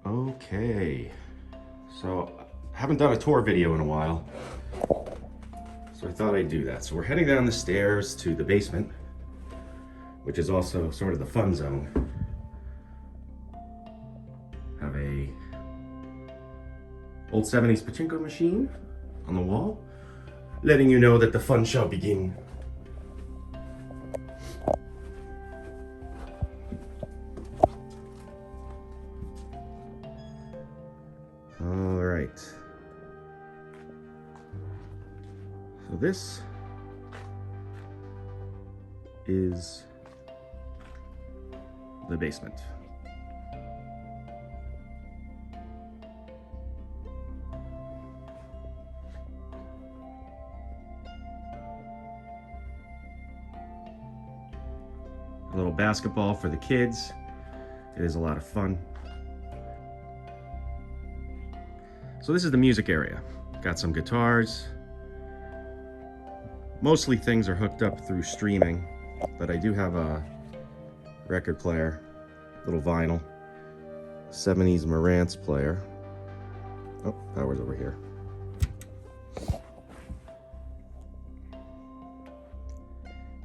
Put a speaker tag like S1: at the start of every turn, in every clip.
S1: Okay, so I haven't done a tour video in a while, so I thought I'd do that. So we're heading down the stairs to the basement, which is also sort of the fun zone. Have a old 70s pachinko machine on the wall, letting you know that the fun shall begin. All right. So this is the basement. A little basketball for the kids. It is a lot of fun. So this is the music area. Got some guitars. Mostly things are hooked up through streaming, but I do have a record player, little vinyl, 70s Marantz player. Oh, power's over here.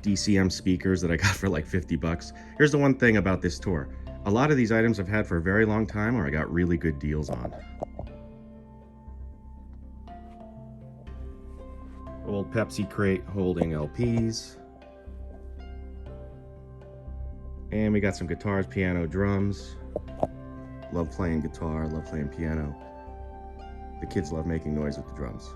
S1: DCM speakers that I got for like 50 bucks. Here's the one thing about this tour. A lot of these items I've had for a very long time or I got really good deals on. Old Pepsi crate holding LPs. And we got some guitars, piano, drums. Love playing guitar, love playing piano. The kids love making noise with the drums.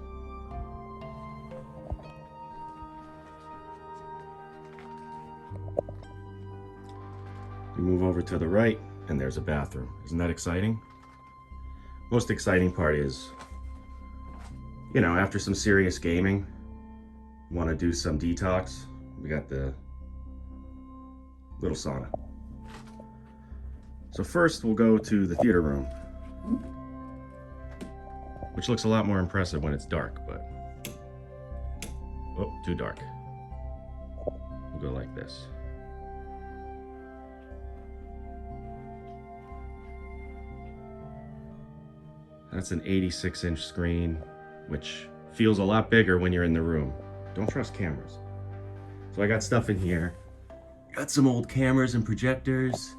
S1: We move over to the right, and there's a bathroom. Isn't that exciting? Most exciting part is, you know, after some serious gaming, want to do some detox, we got the little sauna. So first we'll go to the theater room, which looks a lot more impressive when it's dark, but oh, too dark. We'll go like this. That's an 86-inch screen, which feels a lot bigger when you're in the room. Don't trust cameras. So I got stuff in here. Got some old cameras and projectors,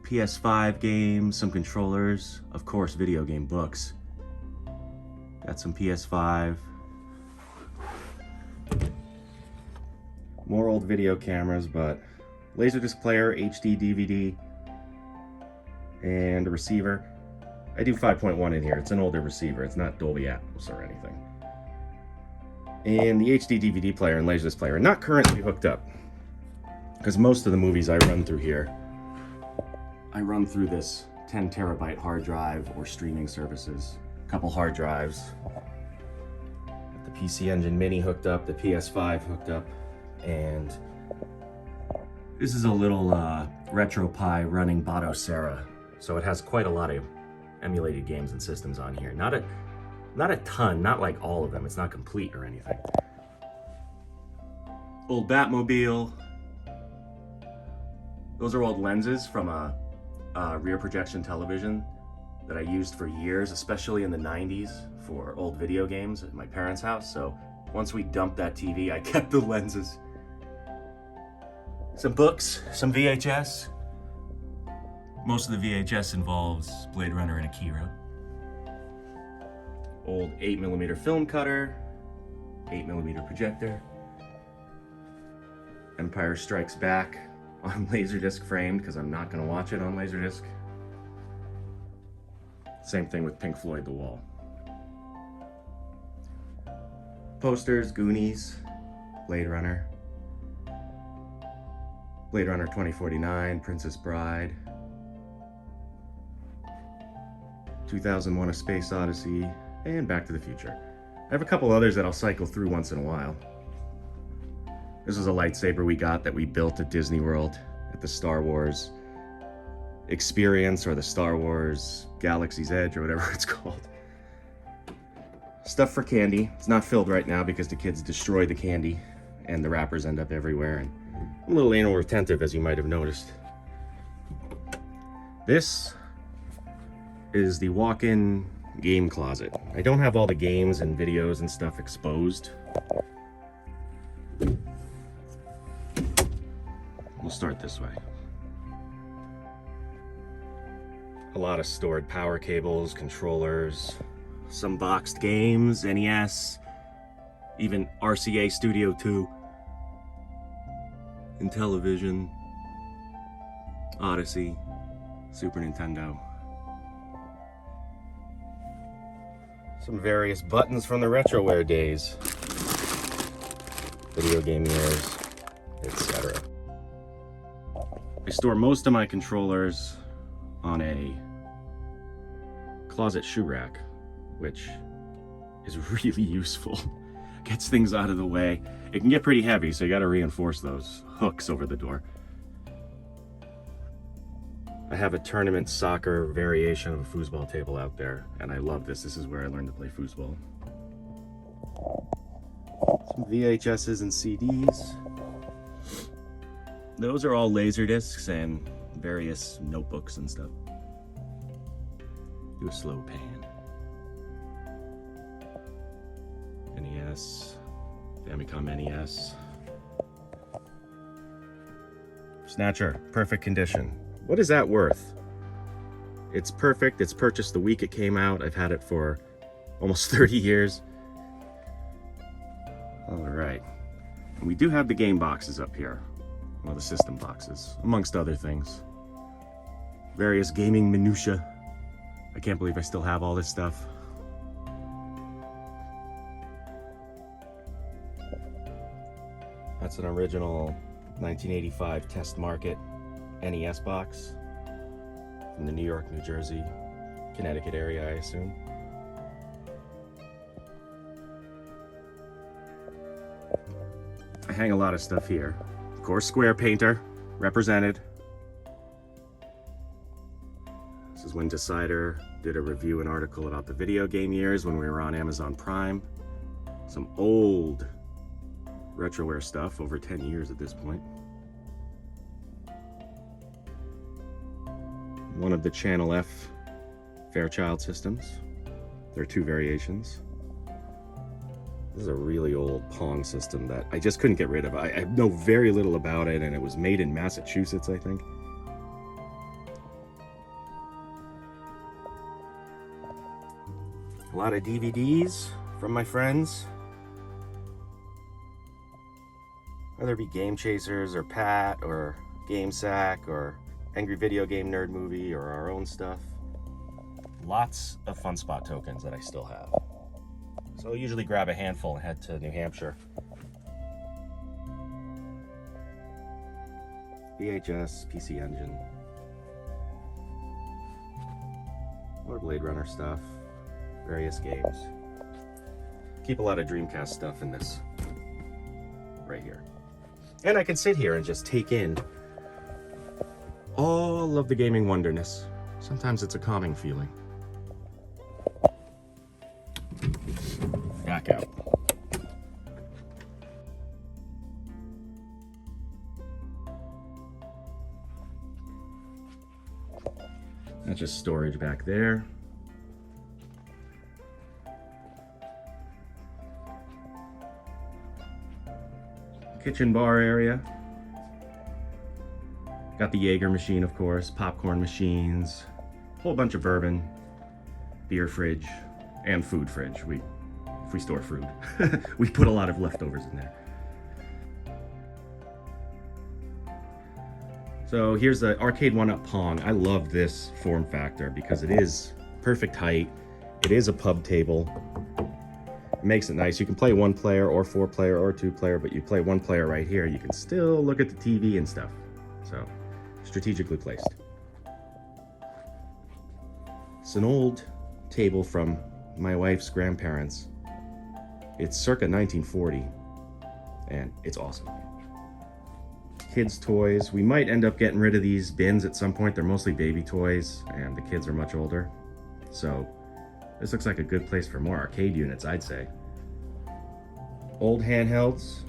S1: PS5 games, some controllers, of course video game books. Got some PS5. More old video cameras, but Laserdisc player, HD DVD, and a receiver. I do 5.1 in here. It's an older receiver. It's not Dolby Atmos or anything. And the HD DVD player and Laserdisc player are not currently hooked up, because most of the movies I run through here, I run through this 10 terabyte hard drive or streaming services. A couple hard drives. Got the PC Engine Mini hooked up, the PS5 hooked up, and this is a little RetroPie running Batocera. So it has quite a lot of emulated games and systems on here. Not a ton, not like all of them. It's not complete or anything. Old Batmobile. Those are old lenses from a rear projection television that I used for years, especially in the 90s for old video games at my parents' house. So once we dumped that TV, I kept the lenses. Some books, some VHS. Most of the VHS involves Blade Runner and Akira. Old 8mm film cutter, 8mm projector. Empire Strikes Back on Laserdisc framed, because I'm not going to watch it on Laserdisc. Same thing with Pink Floyd The Wall. Posters, Goonies, Blade Runner. Blade Runner 2049, Princess Bride. 2001: A Space Odyssey, and Back to the Future. I have a couple others that I'll cycle through once in a while. This is a lightsaber we got that we built at Disney World at the Star Wars Experience, or the Star Wars Galaxy's Edge, or whatever it's called. Stuff for candy. It's not filled right now because the kids destroy the candy and the wrappers end up everywhere, and I'm a little anal retentive, as you might have noticed. This is the walk-in game closet. I don't have all the games and videos and stuff exposed. We'll start this way. A lot of stored power cables, controllers, some boxed games, NES, even RCA Studio 2, Intellivision, Odyssey, Super Nintendo. Some various buttons from the retroware days, video game years, etc. I store most of my controllers on a closet shoe rack, which is really useful. Gets things out of the way. It can get pretty heavy, so you gotta reinforce those hooks over the door. I have a tournament soccer variation of a foosball table out there, and I love this. This is where I learned to play foosball. Some VHSs and CDs. Those are all laser discs and various notebooks and stuff. Do a slow pan. NES, Famicom NES. Snatcher, perfect condition. What is that worth? It's perfect. It's purchased the week it came out. I've had it for almost 30 years. All right. And we do have the game boxes up here. Well, the system boxes, amongst other things. Various gaming minutia. I can't believe I still have all this stuff. That's an original 1985 test market NES box from the New York, New Jersey, Connecticut area, I assume. I hang a lot of stuff here. Of course, Square Painter, represented. This is when Decider did a review and article about the video game years when we were on Amazon Prime. Some old retroware stuff, over 10 years at this point. One of the Channel F Fairchild systems. There are two variations. This is a really old Pong system that I just couldn't get rid of. I know very little about it, and it was made in Massachusetts, I think. A lot of DVDs from my friends. Whether it be Game Chasers or Pat or Game Sack or Angry Video Game Nerd Movie or our own stuff. Lots of Fun Spot tokens that I still have. So I'll usually grab a handful and head to New Hampshire. VHS, PC Engine. More Blade Runner stuff. Various games. Keep a lot of Dreamcast stuff in this. Right here. And I can sit here and just take in all of the gaming wonderness. Sometimes it's a calming feeling. Back out. That's just storage back there. Kitchen bar area. Got the Jaeger machine, of course, popcorn machines, a whole bunch of bourbon, beer fridge, and food fridge. If we store food, we put a lot of leftovers in there. So here's the arcade 1-up Pong. I love this form factor because it is perfect height. It is a pub table. It makes it nice. You can play 1-player or 4-player or 2-player, but you play 1-player right here, you can still look at the TV and stuff. So, strategically placed. It's an old table from my wife's grandparents. It's circa 1940, and it's awesome. Kids' toys. We might end up getting rid of these bins at some point. They're mostly baby toys, and the kids are much older. So, this looks like a good place for more arcade units, I'd say. Old handhelds.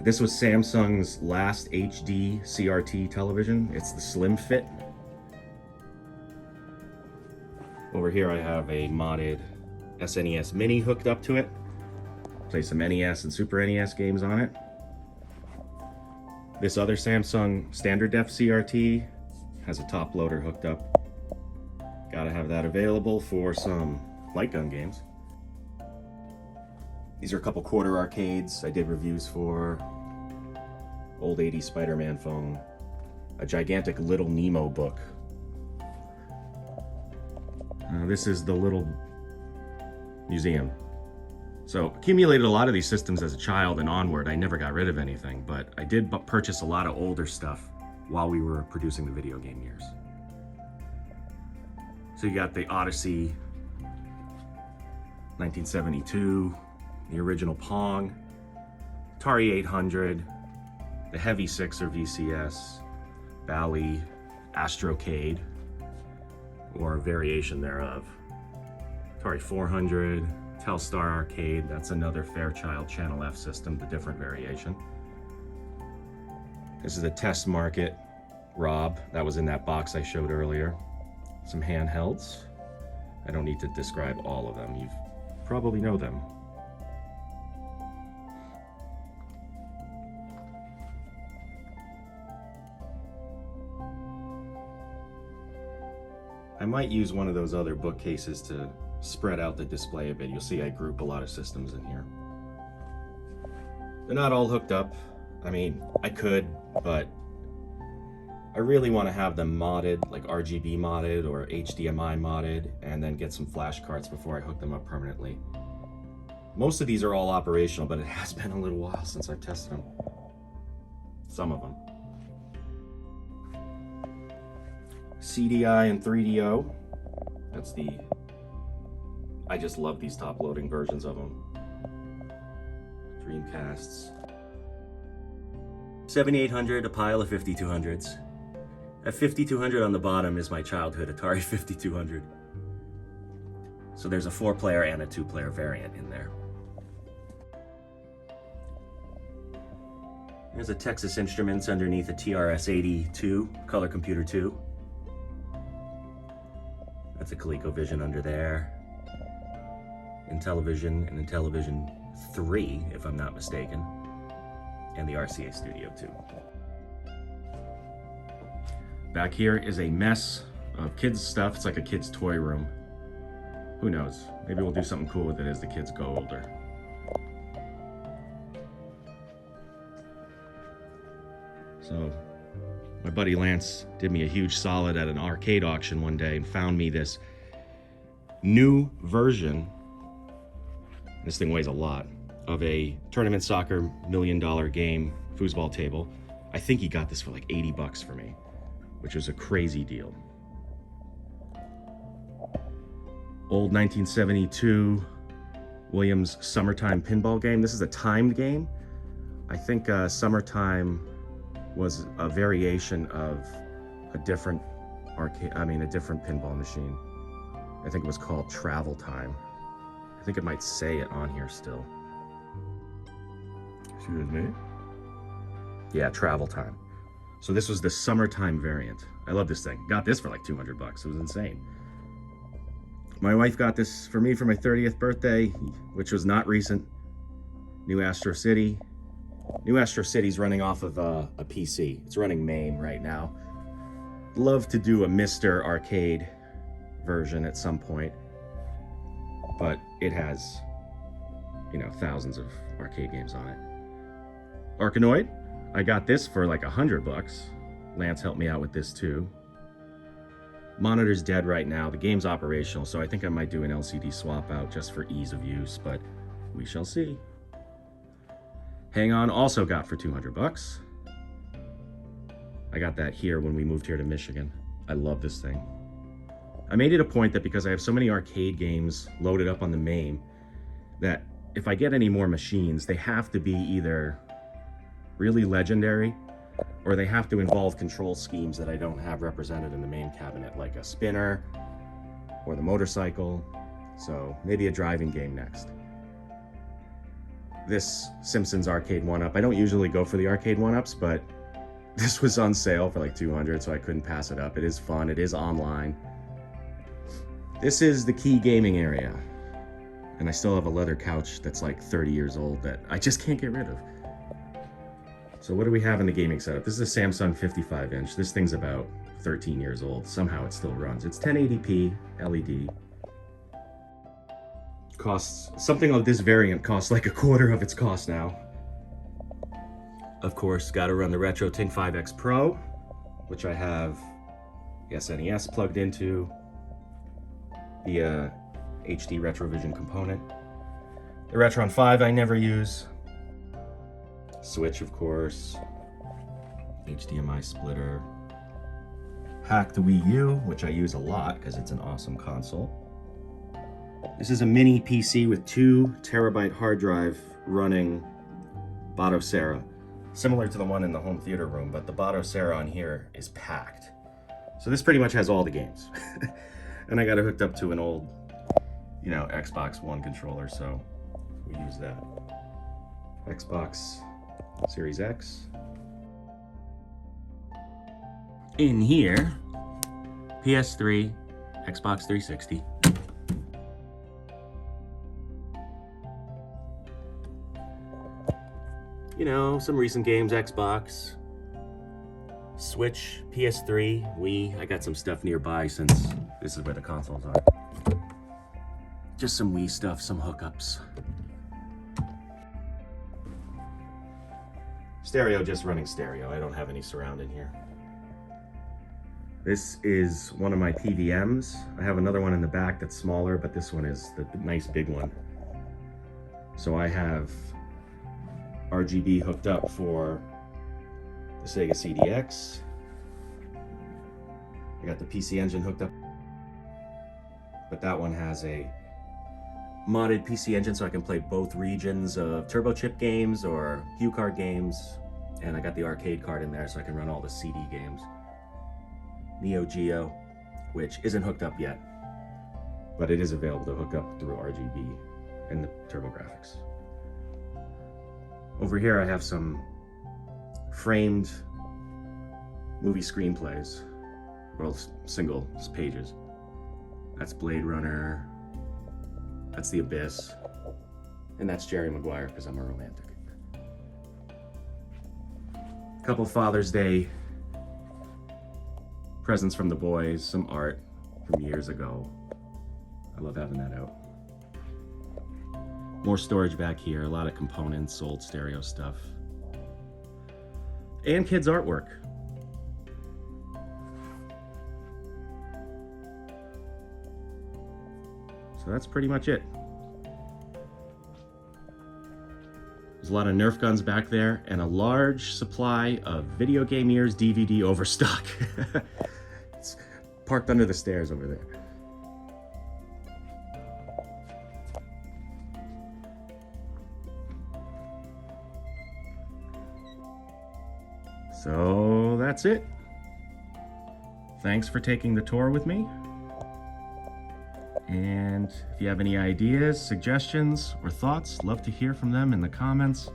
S1: This was Samsung's last HD CRT television. It's the Slim Fit. Over here I have a modded SNES Mini hooked up to it. Play some NES and Super NES games on it. This other Samsung standard def CRT has a top loader hooked up. Gotta have that available for some light gun games. These are a couple quarter arcades I did reviews for. Old 80s Spider-Man phone. A gigantic Little Nemo book. This is the little museum. So accumulated a lot of these systems as a child and onward. I never got rid of anything, but I did purchase a lot of older stuff while we were producing the video game years. So you got the Odyssey, 1972, the original Pong, Atari 800, the Heavy Sixer VCS, Bally, Astrocade, or a variation thereof, Atari 400, Telstar Arcade, that's another Fairchild Channel F system, the different variation. This is the Test Market Rob, that was in that box I showed earlier. Some handhelds. I don't need to describe all of them, you probably know them. I might use one of those other bookcases to spread out the display a bit. You'll see I group a lot of systems in here. They're not all hooked up. I mean, I could, but I really want to have them modded, like RGB modded or HDMI modded, and then get some flash cards before I hook them up permanently. Most of these are all operational, but it has been a little while since I've tested them. Some of them. CDI and 3DO. That's the... I just love these top-loading versions of them. Dreamcasts. 7800, a pile of 5200s. That 5200 on the bottom is my childhood Atari 5200. So there's a 4-player and a 2-player variant in there. There's a Texas Instruments underneath a TRS-82 Color Computer 2. That's a ColecoVision under there. Intellivision and Intellivision 3, if I'm not mistaken. And the RCA Studio 2. Back here is a mess of kids' stuff. It's like a kid's toy room. Who knows? Maybe we'll do something cool with it as the kids go older. So, my buddy Lance did me a huge solid at an arcade auction one day and found me this new version, this thing weighs a lot, of a tournament soccer $1 million game foosball table. I think he got this for like 80 bucks for me, which was a crazy deal. Old 1972 Williams Summertime pinball game. This is a timed game. I think Summertime was a variation of a different a different pinball machine. I think it was called Travel Time. I think it might say it on here still. Excuse me? Yeah, Travel Time. So this was the Summertime variant. I love this thing. Got this for like 200 bucks. It was insane. My wife got this for me for my 30th birthday, which was not recent. New Astro City. New Astro City's running off of a PC. It's running MAME right now. Love to do a Mr. Arcade version at some point, but it has, you know, thousands of arcade games on it. Arkanoid, I got this for like 100 bucks. Lance helped me out with this too. Monitor's dead right now. The game's operational, so I think I might do an LCD swap out just for ease of use, but we shall see. Hang On also got for 200 bucks. I got that here when we moved here to Michigan. I love this thing. I made it a point that because I have so many arcade games loaded up on the MAME, that if I get any more machines, they have to be either really legendary or they have to involve control schemes that I don't have represented in the main cabinet, like a spinner or the motorcycle. So maybe a driving game next. This Simpsons arcade 1-up. I don't usually go for the arcade 1-ups, but this was on sale for like 200, so I couldn't pass it up. It is fun, it is online. This is the key gaming area. And I still have a leather couch that's like 30 years old that I just can't get rid of. So what do we have in the gaming setup? This is a Samsung 55-inch. This thing's about 13 years old. Somehow it still runs. It's 1080p LED. Costs, something of this variant costs like a quarter of its cost now. Of course, gotta run the RetroTink 5X Pro, which I have the SNES plugged into, the HD Retrovision component. The Retron 5 I never use. Switch, of course. HDMI splitter. Hack the Wii U, which I use a lot because it's an awesome console. This is a mini PC with 2 terabyte hard drive running Batocera. Similar to the one in the home theater room, but the Batocera on here is packed. So this pretty much has all the games. And I got it hooked up to an old, you know, Xbox One controller, so we use that. Xbox Series X. In here, PS3, Xbox 360. You know, some recent games, Xbox, Switch, PS3, Wii. I got some stuff nearby since this is where the consoles are. Just some Wii stuff, some hookups. Stereo, just running stereo. I don't have any surround in here. This is one of my PVMs. I have another one in the back that's smaller, but this one is the nice big one. So I have RGB hooked up for the Sega CDX. I got the PC Engine hooked up, but that one has a modded PC Engine so I can play both regions of Turbo Chip games or HuCard games, and I got the arcade card in there so I can run all the CD games. Neo Geo, which isn't hooked up yet, but it is available to hook up through RGB and the TurboGrafx. Over here I have some framed movie screenplays, well, single pages. That's Blade Runner, that's The Abyss, and that's Jerry Maguire because I'm a romantic. A couple Father's Day presents from the boys, some art from years ago. I love having that out. More storage back here, a lot of components, old stereo stuff. And kids' artwork. So that's pretty much it. There's a lot of Nerf guns back there and a large supply of Video Game Years DVD overstock. It's parked under the stairs over there. So that's it. Thanks for taking the tour with me. And if you have any ideas, suggestions, or thoughts, love to hear from them in the comments.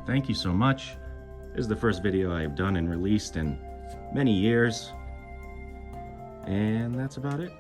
S1: Thank you so much. This is the first video I've done and released in many years. And that's about it.